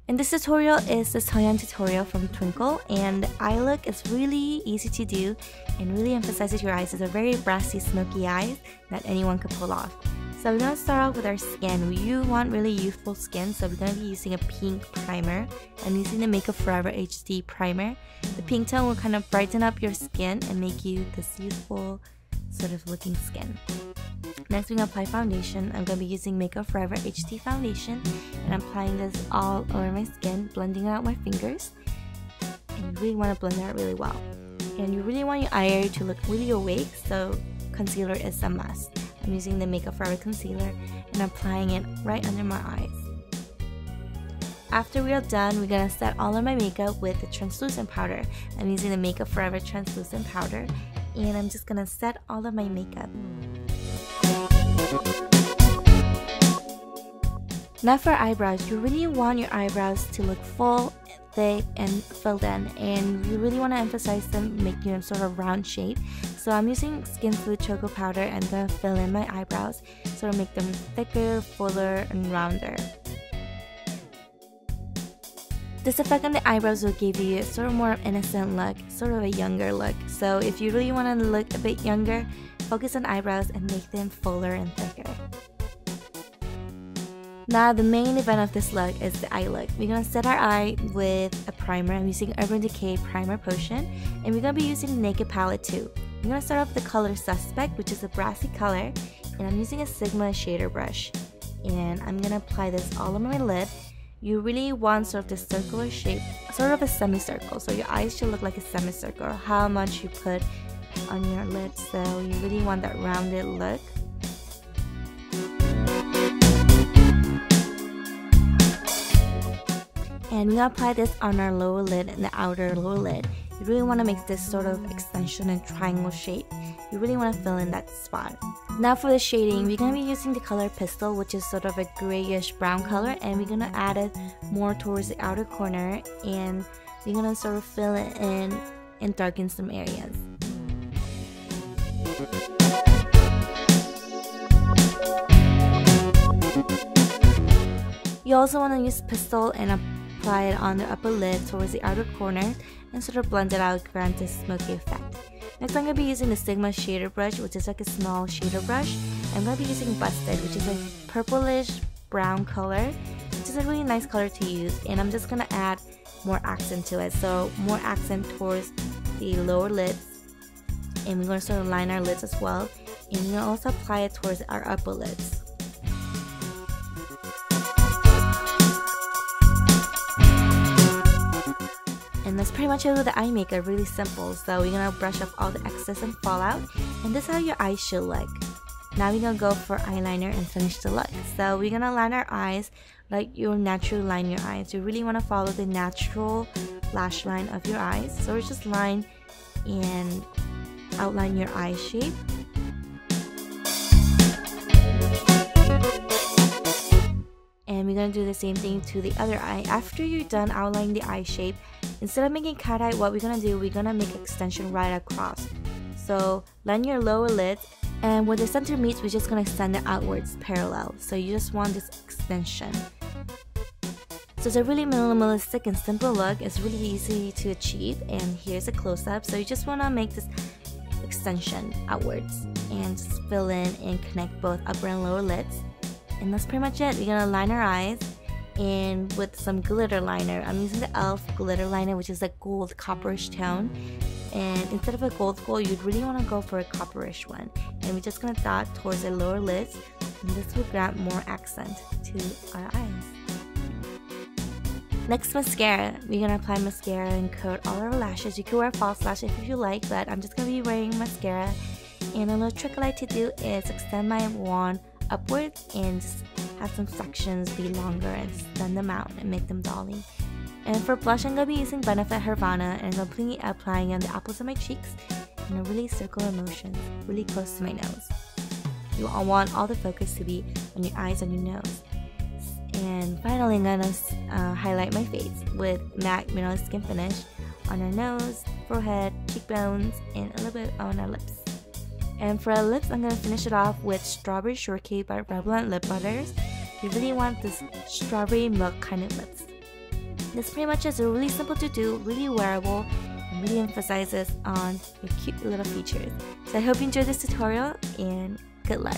And this tutorial is the Seohyun tutorial from Twinkle, and the eye look is really easy to do and really emphasizes your eyes as a very brassy, smoky eyes that anyone could pull off. So we're going to start off with our skin. You want really youthful skin, so we're going to be using a pink primer. I'm using the Makeup Forever HD primer. The pink tone will kind of brighten up your skin and make you this youthful sort of looking skin. Next, we're going to apply foundation. I'm going to be using Makeup Forever HD foundation, and I'm applying this all over my skin, blending it out with my fingers. And you really want to blend it out really well. And you really want your eye area to look really awake, so concealer is a must. I'm using the Makeup Forever concealer and applying it right under my eyes. After we are done, we're going to set all of my makeup with the translucent powder. I'm using the Makeup Forever translucent powder, and I'm just going to set all of my makeup. Now for eyebrows, you really want your eyebrows to look full, thick, and filled in, and you really want to emphasize them, making them sort of round shape. So I'm using Skin Food Choco Powder and I'm going to fill in my eyebrows, sort of make them thicker, fuller, and rounder. This effect on the eyebrows will give you sort of more innocent look, sort of a younger look. So if you really want to look a bit younger, focus on eyebrows and make them fuller and thicker. Now the main event of this look is the eye look. We're going to set our eye with a primer. I'm using Urban Decay Primer Potion, and we're going to be using the Naked Palette too. I'm going to start off with the color Suspect, which is a brassy color, and I'm using a Sigma shader brush. And I'm going to apply this all over my lid. You really want sort of this circular shape, sort of a semicircle, so your eyes should look like a semicircle, or how much you put on your lid, so you really want that rounded look. And we're going to apply this on our lower lid and the outer lower lid. You really want to make this sort of extension and triangle shape. You really want to fill in that spot. Now for the shading, we're going to be using the color Pistol, which is sort of a grayish brown color, and we're going to add it more towards the outer corner, and we're going to sort of fill it in and darken some areas. You also want to use Pistol and apply it on the upper lid towards the outer corner and sort of blend it out, grant this smoky effect. Next, I'm going to be using the Sigma shader brush, which is like a small shader brush. I'm going to be using Busted, which is a purplish brown color, which is a really nice color to use, and I'm just going to add more accent to it. So more accent towards the lower lids, and we're going to sort of line our lids as well, and we're going to also apply it towards our upper lids. And that's pretty much it with the eye makeup, really simple. So we're going to brush off all the excess and fallout, and this is how your eyes should look. Now we're going to go for eyeliner and finish the look. So we're going to line our eyes like you naturally line your eyes. You really want to follow the natural lash line of your eyes. So we just line and outline your eye shape. And we're going to do the same thing to the other eye. After you're done outlining the eye shape, instead of making cat eye, what we're going to do, we're going to make an extension right across. So line your lower lid, and where the center meets, we're just going to extend it outwards parallel. So you just want this extension. So it's a really minimalistic and simple look. It's really easy to achieve, and here's a close-up. So you just want to make this extension outwards and just fill in and connect both upper and lower lids. And that's pretty much it. We're going to line our eyes and with some glitter liner. I'm using the e.l.f. glitter liner, which is a gold copperish tone. And instead of a gold, you'd really want to go for a copperish one. And we're just going to dot towards the lower lids, and this will grant more accent to our eyes. Next, mascara. We're going to apply mascara and coat all our lashes. You can wear false lashes if you like, but I'm just going to be wearing mascara. And a little trick I like to do is extend my wand upwards and just have some sections be longer and extend them out and make them dolly. And for blush, I'm going to be using Benefit Hervana, and I'm completely applying on the apples of my cheeks in a really circular motion, really close to my nose. You want all the focus to be on your eyes and your nose. And finally, I'm going to highlight my face with MAC Mineral Skin Finish on our nose, forehead, cheekbones, and a little bit on our lips. And for our lips, I'm going to finish it off with Strawberry Shortcake by Revlon Lip Butters. You really want this strawberry milk kind of lips. That's pretty much it. It's really simple to do, really wearable, and really emphasizes on your cute little features. So I hope you enjoyed this tutorial and good luck.